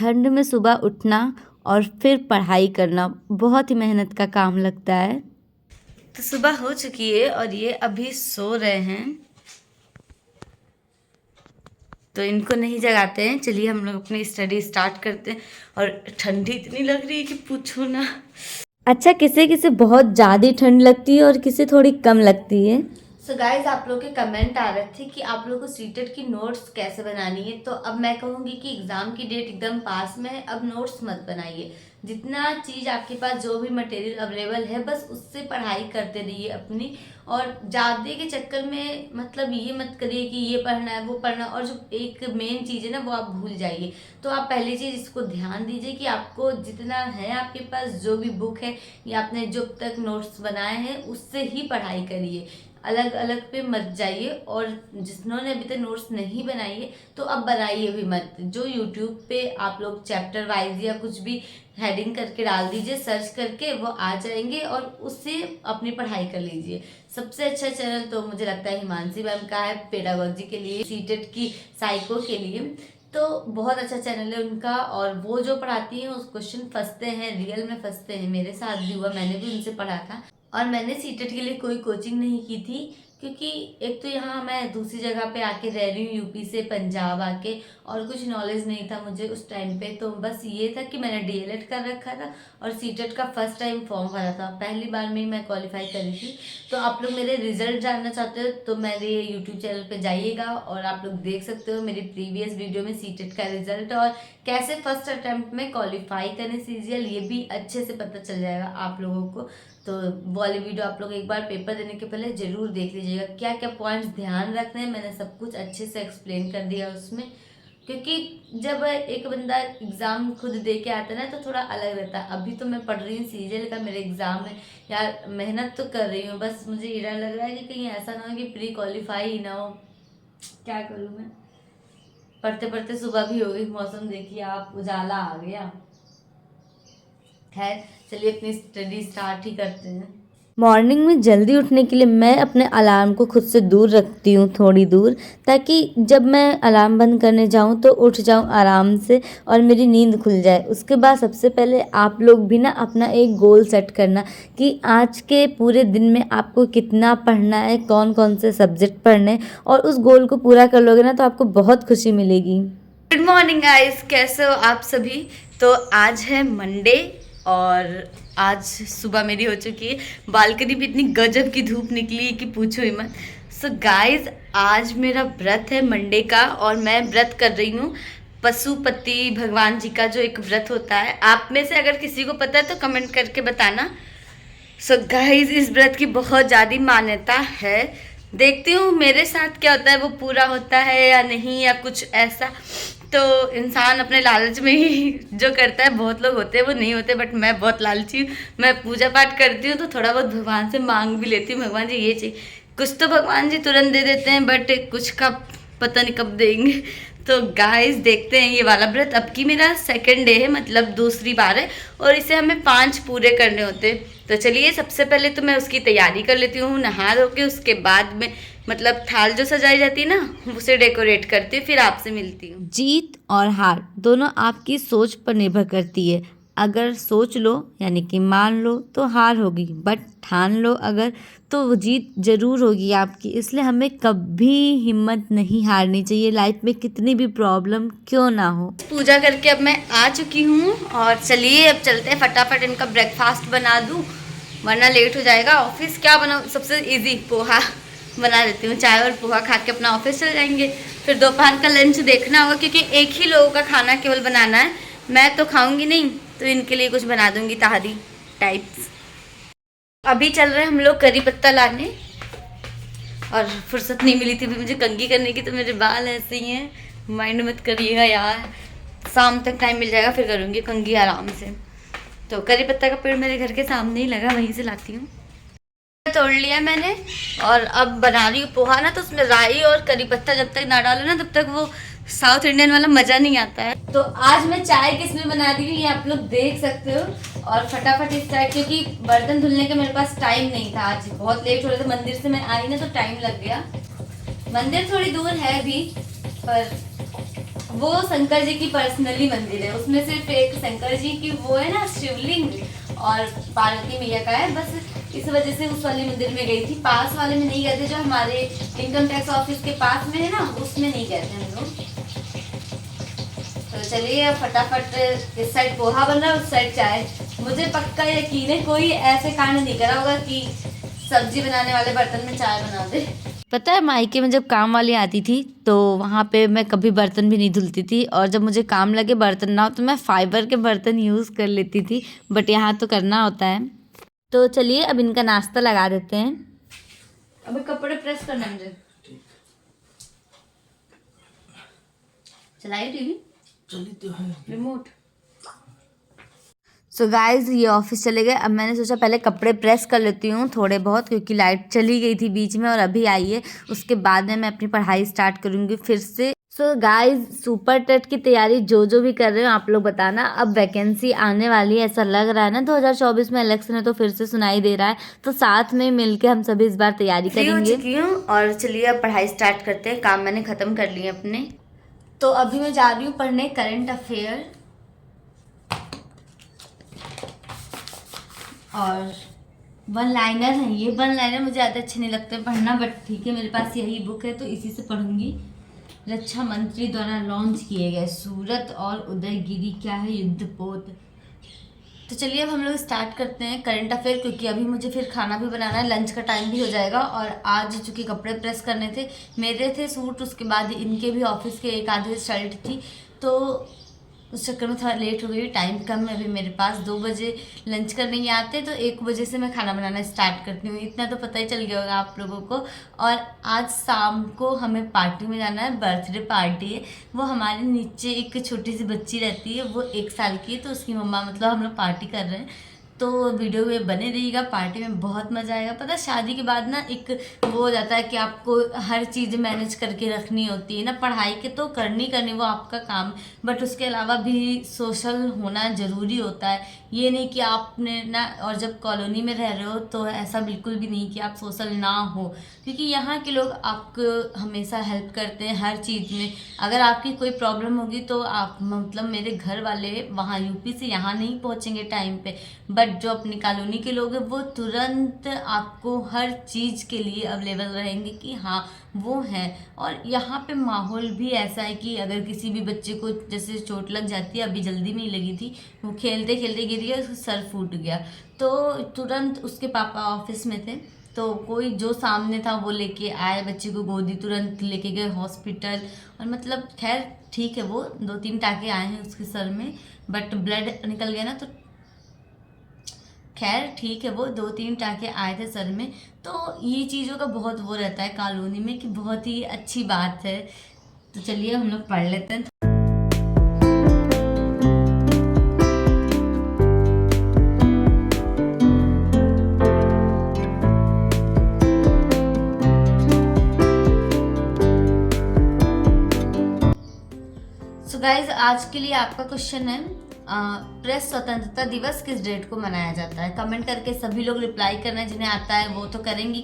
ठंड में सुबह उठना और फिर पढ़ाई करना बहुत ही मेहनत का काम लगता है। तो सुबह हो चुकी है और ये अभी सो रहे हैं, तो इनको नहीं जगाते हैं। चलिए हम लोग अपनी स्टडी स्टार्ट करते हैं। और ठंडी इतनी लग रही है कि पूछो ना। अच्छा, किसे किसे बहुत ज़्यादा ठंड लगती है और किसे थोड़ी कम लगती है। सो गाइज, आप लोग के कमेंट आ रहे थे कि आप लोग को सीटेट की नोट्स कैसे बनानी है। तो अब मैं कहूँगी कि एग्ज़ाम की डेट एकदम पास में है, अब नोट्स मत बनाइए। जितना चीज़ आपके पास जो भी मटेरियल अवेलेबल है बस उससे पढ़ाई करते रहिए अपनी। और ज़्यादा के चक्कर में मतलब ये मत करिए कि ये पढ़ना है वो पढ़ना, और जो एक मेन चीज़ है ना वो आप भूल जाइए। तो आप पहली चीज़ इसको ध्यान दीजिए कि आपको जितना है आपके पास जो भी बुक है या आपने जो तक नोट्स बनाए हैं उससे ही पढ़ाई करिए, अलग अलग पे मत जाइए। और जिन्होंने अभी तक नोट्स नहीं बनाई है तो अब बनाइए भी मत। जो यूट्यूब पे आप लोग चैप्टर वाइज या कुछ भी हेडिंग करके डाल दीजिए, सर्च करके वो आ जाएंगे और उससे अपनी पढ़ाई कर लीजिए। सबसे अच्छा चैनल तो मुझे लगता है हिमांशी मैम का है, पेडागोजी के लिए, सीटेट की साइको के लिए। तो बहुत अच्छा चैनल है उनका, और वो जो पढ़ाती हैं उस क्वेश्चन फंसते हैं, रियल में फंसते हैं। मेरे साथ भी हुआ, मैंने भी उनसे पढ़ा था। और मैंने सीटेट के लिए कोई कोचिंग नहीं की थी, क्योंकि एक तो यहाँ मैं दूसरी जगह पे आके रह रही हूँ, यूपी से पंजाब आके, और कुछ नॉलेज नहीं था मुझे उस टाइम पे। तो बस ये था कि मैंने डीएलएड कर रखा था और सीटेट का फर्स्ट टाइम फॉर्म भरा था, पहली बार में ही मैं क्वालिफाई करी थी। तो आप लोग मेरे रिजल्ट जानना चाहते हो तो मेरे यूट्यूब चैनल पे जाइएगा और आप लोग देख सकते हो मेरी प्रीवियस वीडियो में सीटेट का रिजल्ट और कैसे फर्स्ट अटेम्प्ट में क्वालिफाई करने सीजीएल, ये भी अच्छे से पता चल जाएगा आप लोगों को। तो वाली वीडियो आप लोग एक बार पेपर देने के पहले जरूर देख लीजिएगा, क्या क्या पॉइंट्स ध्यान रखने हैं मैंने सब कुछ अच्छे से एक्सप्लेन कर दिया उसमें। क्योंकि जब एक बंदा एग्ज़ाम खुद दे के आता है ना तो थोड़ा अलग रहता है। अभी तो मैं पढ़ रही हूँ सीजीएल का, मेरे एग्ज़ाम है यार, मेहनत तो कर रही हूँ, बस मुझे ये डर लग रहा है कि कहीं ऐसा ना हो कि प्री क्वालिफाई ही ना हो। क्या करूँ मैं, पढ़ते पढ़ते सुबह भी हो गई, मौसम देखिए आप, उजाला आ गया। खैर चलिए अपनी स्टडी स्टार्ट ही करते हैं। मॉर्निंग में जल्दी उठने के लिए मैं अपने अलार्म को खुद से दूर रखती हूँ, थोड़ी दूर, ताकि जब मैं अलार्म बंद करने जाऊँ तो उठ जाऊँ आराम से और मेरी नींद खुल जाए। उसके बाद सबसे पहले आप लोग भी ना अपना एक गोल सेट करना कि आज के पूरे दिन में आपको कितना पढ़ना है, कौन कौन से सब्जेक्ट पढ़ने हैं, और उस गोल को पूरा कर लोगे ना तो आपको बहुत खुशी मिलेगी। गुड मॉर्निंग गाइस, कैसे हो आप सभी। तो आज है मंडे और आज सुबह मेरी हो चुकी है, बालकनी भी इतनी गजब की धूप निकली कि पूछो ही मत। सो गाइज, आज मेरा व्रत है मंडे का और मैं व्रत कर रही हूँ पशुपति भगवान जी का, जो एक व्रत होता है। आप में से अगर किसी को पता है तो कमेंट करके बताना। सो गाइज, इस व्रत की बहुत ज़्यादा मान्यता है। देखती हूँ मेरे साथ क्या होता है, वो पूरा होता है या नहीं या कुछ ऐसा। तो इंसान अपने लालच में ही जो करता है, बहुत लोग होते हैं वो नहीं होते, बट मैं बहुत लालची हूँ। मैं पूजा पाठ करती हूँ तो थोड़ा बहुत भगवान से मांग भी लेती हूँ, भगवान जी ये चाहिए। कुछ तो भगवान जी तुरंत दे देते हैं, बट कुछ का पता नहीं कब देंगे। तो गाइस देखते हैं ये वाला व्रत। अब की मेरा सेकंड डे है, मतलब दूसरी बार है, और इसे हमें 5 पूरे करने होते हैं। तो चलिए सबसे पहले तो मैं उसकी तैयारी कर लेती हूँ, नहा धो के। उसके बाद में मतलब थाल जो सजाई जाती है ना, उसे डेकोरेट करती हूँ, फिर आपसे मिलती हूँ। जीत और हार दोनों आपकी सोच पर निर्भर करती है। अगर सोच लो यानी कि मान लो तो हार होगी, बट ठान लो अगर तो वो जीत जरूर होगी आपकी। इसलिए हमें कभी हिम्मत नहीं हारनी चाहिए, लाइफ में कितनी भी प्रॉब्लम क्यों ना हो। पूजा करके अब मैं आ चुकी हूँ और चलिए अब चलते हैं, फटाफट इनका ब्रेकफास्ट बना दूँ वरना लेट हो जाएगा। ऑफिस क्या बनाऊँ, सबसे इजी पोहा बना देती हूँ, चाय और पोहा खा के अपना ऑफिस चल जाएंगे। फिर दोपहर का लंच देखना होगा, क्योंकि एक ही लोगों का खाना केवल बनाना है, मैं तो खाऊंगी नहीं, तो इनके लिए कुछ बना दूंगी ताहरी टाइप्स। अभी चल रहे हैं हम लोग करी पत्ता लाने, और फुर्सत नहीं मिली थी भी मुझे कंघी करने की, तो मेरे बाल ऐसे ही हैं, माइंड मत करिएगा यार। शाम तक टाइम मिल जाएगा फिर करूँगी कंघी आराम से। तो करी पत्ता का पेड़ मेरे घर के सामने ही लगा, वहीं से लाती हूँ। तोड़ लिया मैंने और अब बना रही हूँ पोहा ना, तो उसमें राई और करी पत्ता जब तक ना डालो ना तब तक वो साउथ इंडियन वाला मज़ा नहीं आता है। तो आज मैं चाय किसमें बना रही हूँ ये आप लोग देख सकते हो। और फटाफट इस टाइम, क्योंकि बर्तन धुलने का मेरे पास टाइम नहीं था, आज बहुत लेट हो रहा था, मंदिर से मैं आई ना तो टाइम लग गया। मंदिर थोड़ी दूर है भी, पर वो शंकर जी की पर्सनली मंदिर है, उसमें सिर्फ एक शंकर जी की वो है ना शिवलिंग और पार्वती मैया का है, बस इस वजह से उस वाले मंदिर में गई थी। पास वाले में नहीं गए थे, जो हमारे इनकम टैक्स ऑफिस के पास में है ना, उसमें नहीं गए थे हम लोग। तो चलिए फटाफट, इस साइड पोहा बन रहा है, उस साइड चाय। मुझे पक्का यकीन है कोई ऐसे कांड नहीं करा होगा कि सब्जी बनाने वाले बर्तन में चाय बना दे। पता है मायके में जब काम वाली आती थी तो वहाँ पे मैं कभी बर्तन भी नहीं धुलती थी, और जब मुझे काम लगे बर्तन ना हो तो मैं फाइबर के बर्तन यूज़ कर लेती थी, बट यहाँ तो करना होता है। तो चलिए अब इनका नाश्ता लगा देते हैं। अब कपड़े प्रेस करना मुझे। चलाइए टीवी, रिमोट। सो गाइज ये ऑफिस चले गए। अब मैंने सोचा पहले कपड़े प्रेस कर लेती हूँ थोड़े बहुत, क्योंकि लाइट चली गई थी बीच में और अभी आई है। उसके बाद में मैं अपनी पढ़ाई स्टार्ट करूँगी फिर से। सो गाइज सुपर टेट की तैयारी जो भी कर रहे हो आप लोग बताना। अब वैकेंसी आने वाली है, ऐसा लग रहा है ना। 2024 में इलेक्शन है तो फिर से सुनाई दे रहा है, तो साथ में मिलके हम सभी इस बार तैयारी करेंगे। और चलिए अब पढ़ाई स्टार्ट करते हैं। काम मैंने ख़त्म कर लिए अपने, तो अभी मैं जा रही हूँ पढ़ने करंट अफेयर। और वन लाइनर है ये। वन लाइनर मुझे ज़्यादा अच्छे नहीं लगते पढ़ना, बट ठीक है मेरे पास यही बुक है तो इसी से पढ़ूंगी। रक्षा मंत्री द्वारा लॉन्च किए गए सूरत और उदयगिरी क्या है युद्धपोत। तो चलिए अब हम लोग स्टार्ट करते हैं करंट अफेयर, क्योंकि अभी मुझे फिर खाना भी बनाना है, लंच का टाइम भी हो जाएगा। और आज चूँकि कपड़े प्रेस करने थे, मेरे थे सूट, उसके बाद इनके भी ऑफिस के एक आधे शर्ट थी, तो उस चक्कर में थोड़ा लेट हो गई। टाइम कम है अभी मेरे पास, 2 बजे लंच करने ही आते, तो 1 बजे से मैं खाना बनाना स्टार्ट करती हूँ। इतना तो पता ही चल गया होगा आप लोगों को। और आज शाम को हमें पार्टी में जाना है, बर्थडे पार्टी है। वो हमारे नीचे एक छोटी सी बच्ची रहती है, वो 1 साल की है, तो उसकी मम्मा मतलब हम लोग पार्टी कर रहे हैं। तो वीडियो में बने रहिएगा, पार्टी में बहुत मज़ा आएगा। पता है शादी के बाद ना एक वो हो जाता है कि आपको हर चीज़ मैनेज करके रखनी होती है ना। पढ़ाई के तो करनी वो आपका काम, बट उसके अलावा भी सोशल होना ज़रूरी होता है। ये नहीं कि आपने ना, और जब कॉलोनी में रह रहे हो तो ऐसा बिल्कुल भी नहीं कि आप सोशल ना हो, क्योंकि यहाँ के लोग आपको हमेशा हेल्प करते हैं हर चीज़ में। अगर आपकी कोई प्रॉब्लम होगी तो आप मतलब मेरे घर वाले वहाँ यूपी से यहाँ नहीं पहुँचेंगे टाइम पे, बट जो अपनी कॉलोनी के लोग हैं वो तुरंत आपको हर चीज़ के लिए अवेलेबल रहेंगे कि हाँ वो हैं। और यहाँ पे माहौल भी ऐसा है कि अगर किसी भी बच्चे को जैसे चोट लग जाती है, अभी जल्दी में ही लगी थी, वो खेलते खेलते गिर गया, उसका सर फूट गया, तो तुरंत उसके पापा ऑफिस में थे, तो कोई जो सामने था वो लेके आए बच्चे को, गोदी तुरंत लेके गए हॉस्पिटल। और मतलब खैर ठीक है, वो 2-3 टाँके आए हैं उसके सर में, बट ब्लड निकल गया ना, तो खैर ठीक है, वो 2-3 टाँके आए थे सर में। तो ये चीज़ों का बहुत वो रहता है कॉलोनी में कि बहुत ही अच्छी बात है। तो चलिए हम लोग पढ़ लेते हैं। सो गाइज आज के लिए आपका क्वेश्चन है, प्रेस स्वतंत्रता दिवस किस डेट को मनाया जाता है? कमेंट करके सभी लोग रिप्लाई करना है। जिन्हें आता है वो तो करेंगे,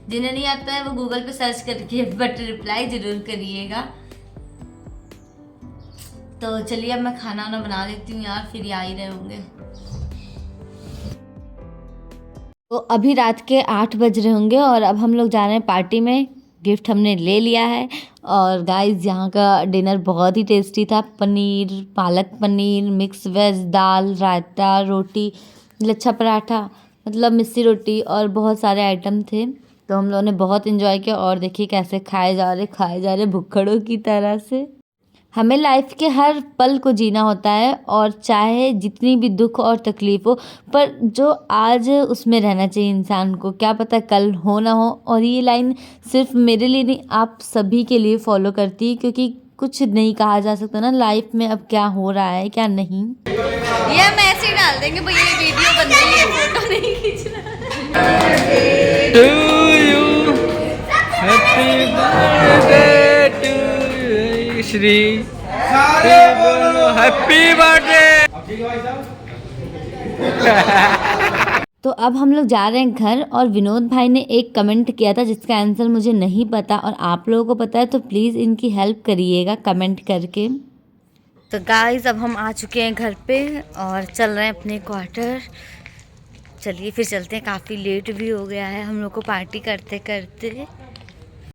जिन्हें नहीं आता है वो गूगल पे सर्च करके बट रिप्लाई जरूर करिएगा। तो चलिए अब मैं खाना वाना बना लेती हूँ यार, फिर आ ही रहे होंगे। तो अभी रात के 8 बज रहे होंगे और अब हम लोग जा रहे हैं पार्टी में। गिफ्ट हमने ले लिया है। और गाइस यहाँ का डिनर बहुत ही टेस्टी था। पनीर, पालक पनीर, मिक्स वेज, दाल, रायता, रोटी, लच्छा पराठा, मतलब मिस्सी रोटी और बहुत सारे आइटम थे। तो हम लोगों ने बहुत इन्जॉय किया। और देखिए कैसे खाए जा रहे भुक्खड़ों की तरह से। हमें लाइफ के हर पल को जीना होता है, और चाहे जितनी भी दुख और तकलीफ हो, पर जो आज है उसमें रहना चाहिए इंसान को। क्या पता कल हो ना हो। और ये लाइन सिर्फ मेरे लिए नहीं, आप सभी के लिए फॉलो करती है, क्योंकि कुछ नहीं कहा जा सकता ना लाइफ में अब क्या हो रहा है क्या नहीं। ये हम ऐसे ही डाल देंगे भैया, ये वीडियो बन रही है, फोटो नहीं खींचना। Shri happy birthday. तो अब हम लोग जा रहे हैं घर, और विनोद भाई ने एक कमेंट किया था जिसका आंसर मुझे नहीं पता और आप लोगों को पता है, तो प्लीज़ इनकी हेल्प करिएगा कमेंट करके। तो गाइस अब हम आ चुके हैं घर पे और चल रहे हैं अपने क्वार्टर। चलिए फिर चलते हैं, काफ़ी लेट भी हो गया है हम लोग को पार्टी करते करते।